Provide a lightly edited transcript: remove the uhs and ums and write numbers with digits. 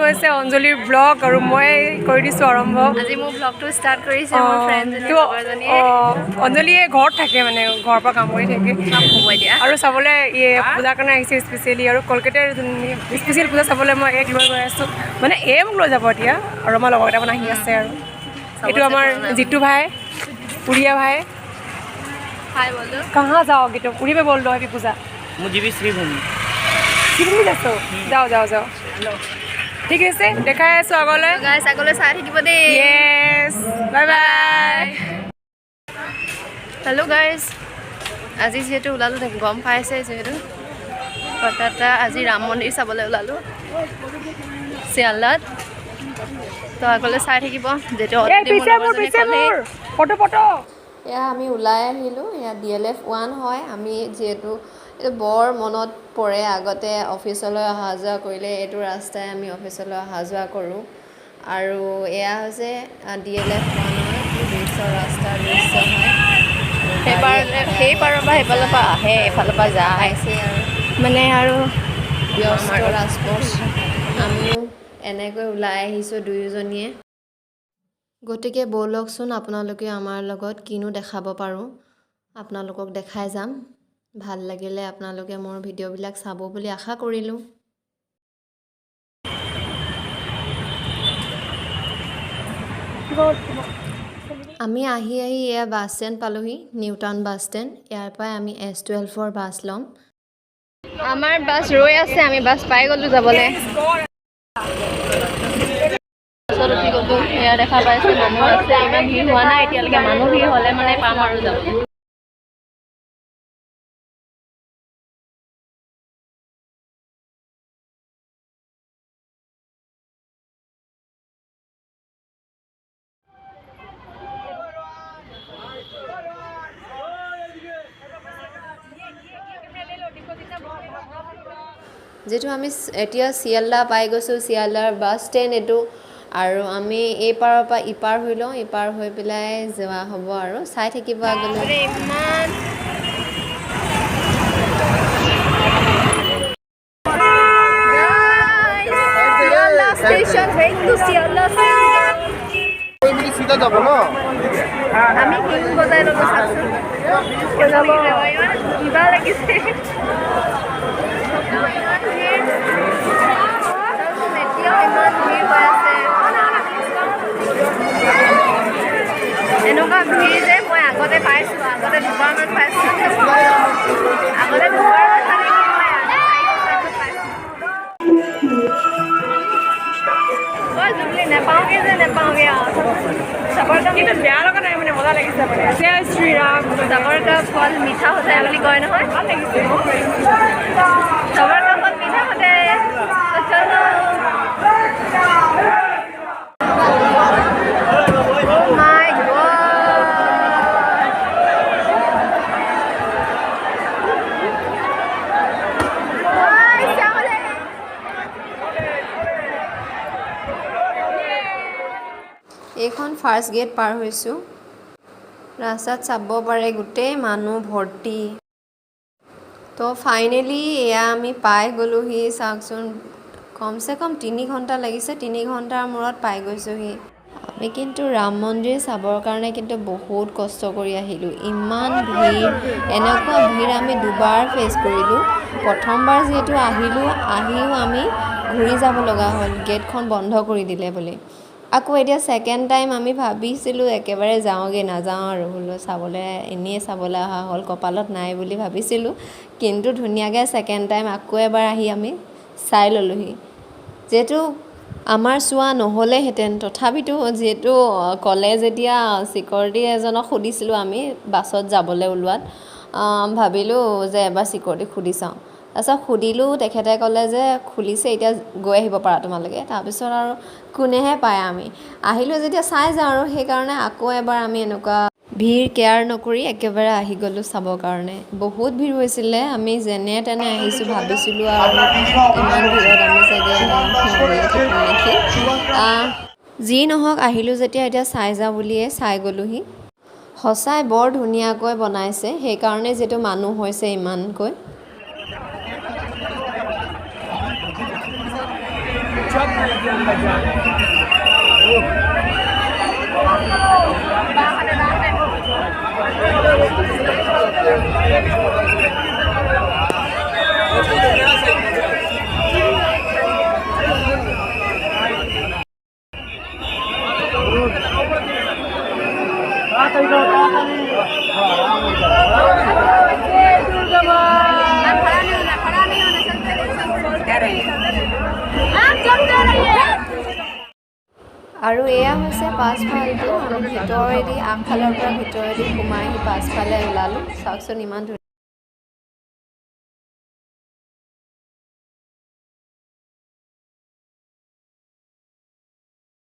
হৈছে অঞ্জলিৰ ব্লগ আৰু মই কৰি দিছোঁ আৰম্ভ। আজি মোৰ ব্লগটো ষ্টাৰ্ট কৰিছে মোৰ ফ্ৰেণ্ডজনী। অঞ্জলিয়ে ঘৰত থাকে মানে ঘৰৰ পৰা কাম কৰি থাকে হ'ব এতিয়া আৰু চাবলৈ পূজাৰ কাৰণে আহিছে স্পেচিয়েলি আৰু কলকাতাৰ স্পেচিয়েল পূজা চাবলৈ মই এক লৈ গৈ আছোঁ মানে মোক লৈ যাব এতিয়া আৰু আমাৰ লগৰ কেইটামান আহি আছে আৰু এইটো আমাৰ জিতু ভাই উৰিয়া ভাই হাই বলো कहाँ जाओगे तो पूरी में बोल दो अभी पूजा मुझे भी श्रीभूमि श्रीभूमि जाओ जाओ जाओ जाओ ঠিক আছে দেখাই আছোঁ আগলৈ গাইছ আগলৈ চাই থাকিব দেই য়েছ বাই বাই হেল্ল' গাইজ আজি যিহেতু ওলালোঁ গম পাইছে যিহেতু কলকাতা আজি ৰাম মন্দিৰ চাবলৈ ওলালোঁ শিয়ালদাত তো আগলৈ চাই থাকিব যিহেতু এয়া আমি ওলাই আহিলোঁ এয়া DLF 1 হয় আমি যিহেতু এইটো বৰ মনত পৰে আগতে অফিচলৈ অহা যোৱা কৰিলে এইটো ৰাস্তাই আমি অফিচলৈ অহা যোৱা কৰোঁ আৰু এয়া হৈছে DLF 1ৰ দৃশ্য ৰাস্তাৰ দৃশ্য হয় সেইপাৰৰ পৰা সেইফালৰ পৰা আহে এফালৰ পৰা যায় আৰু মানে আৰু ব্যস্ত ৰাজপথ আমিও এনেকৈ ওলাই আহিছোঁ দুয়োজনীয়ে গতিকে ব'লকচোন আপোনালোকে আমাৰ লগত কিনো দেখাব পাৰোঁ আপোনালোকক দেখাই যাম ভাল লাগিলে আপোনালোকে মোৰ ভিডিঅ'বিলাক চাব বুলি আশা কৰিলোঁ আমি আহি এয়া বাছ ষ্টেণ্ড পালোহি নিউ টাউন বাছ ষ্টেণ্ড ইয়াৰ পৰাই আমি S12ৰ বাছ ল'ম আমাৰ বাছ ৰৈ আছে আমি বাছ পাই গ'লোঁ যাবলৈ এয়া দেখা পাইছে মানুহ আছে ইমান ভিৰ হোৱা নাই এতিয়ালৈকে মানুহ ভিৰ হ'লে মানে পাম আৰু যাব যিহেতু আমি এতিয়া শিয়ালদা পাই গৈছোঁ শিয়ালদাৰ বাছ ষ্টেণ্ড এইটো আৰু আমি এইপাৰৰ পৰা ইপাৰ হৈ লওঁ ইপাৰ হৈ পেলাই যোৱা হ'ব আৰু চাই থাকিব আগলৈ ইমান আমি হিল বজাই ল'লোঁ চাওকচোন কিবা লাগিছে এনেকুৱা ভিৰ যে মই আগতে পাইছোঁ আগতে দুবাৰমান পাইছোঁ আগতে দুবাৰমান নেপাওঁগৈ যে নেপাওঁগৈ আৰু চাবৰ কিন্তু বেয়া লগা নাই মানে মজা লাগিছে মানে জয় শ্ৰীৰাম চাবৰ ফল মিঠা হৈ যায় বুলি কয় নহয় ভাল লাগিছে চাবৰ ফল মিঠা হৈ যায় এইখন ফাৰ্ষ্ট গেট পাৰ হৈছোঁ ৰাস্তাত চাব পাৰে গোটেই মানুহ ভৰ্তি তো ফাইনেলি এয়া আমি পাই গ'লোহি চাওকচোন কমচে কম 3 ঘণ্টা লাগিছে 3 ঘণ্টাৰ মূৰত পাই গৈছোঁহি আমি কিন্তু ৰাম মন্দিৰ চাবৰ কাৰণে কিন্তু বহুত কষ্ট কৰি আহিলোঁ ইমান ভিৰ এনেকুৱা ভিৰ আমি দুবাৰ ফেচ কৰিলোঁ প্ৰথমবাৰ যিহেতু আহিও আমি ঘূৰি যাব লগা হ'ল গেটখন বন্ধ কৰি দিলে বুলি আকৌ এতিয়া ছেকেণ্ড টাইম আমি ভাবিছিলোঁ একেবাৰে যাওঁগৈ নাযাওঁ আৰু বোলো চাবলৈ এনেই চাবলৈ অহা হ'ল কপালত নাই বুলি ভাবিছিলোঁ কিন্তু ধুনীয়াকৈ ছেকেণ্ড টাইম আকৌ এবাৰ আহি আমি চাই ল'লোহি যিহেতু আমাৰ চোৱা নহ'লেহেঁতেন তথাপিতো যিহেতু ক'লে যেতিয়া চিকিউৰিটি এজনক সুধিছিলোঁ আমি বাছত যাবলৈ ওলোৱাত ভাবিলোঁ যে এবাৰ চিকিউৰিটিক সুধি চাওঁ তাৰপিছত সুধিলোঁ তেখেতে ক'লে যে খুলিছে এতিয়া গৈ আহিব পাৰা তোমালোকে তাৰপিছত আৰু কোনেহে পায় আমি আহিলোঁ যেতিয়া চাই যাওঁ আৰু সেইকাৰণে আকৌ এবাৰ আমি এনেকুৱা ভিৰ কেয়াৰ নকৰি একেবাৰে আহি গ'লোঁ চাবৰ কাৰণে বহুত ভিৰ হৈছিলে আমি যেনে তেনে আহিছোঁ ভাবিছিলোঁ আৰু ইমান ভিৰত আমি চাগে মৰিয়ে থাকিম নেকি যি নহওক আহিলোঁ যেতিয়া এতিয়া চাই যাওঁ বুলিয়ে চাই গ'লোহি সঁচাই বৰ ধুনীয়াকৈ বনাইছে সেইকাৰণে যিহেতু মানুহ হৈছে ইমানকৈ আৰু এয়া হৈছে পাছফালটো আমি ভিতৰেদি আগফালৰ পৰা ভিতৰেদি সোমাই আহি পাছফালে ওলালোঁ চাওকচোন ইমান ধুনীয়া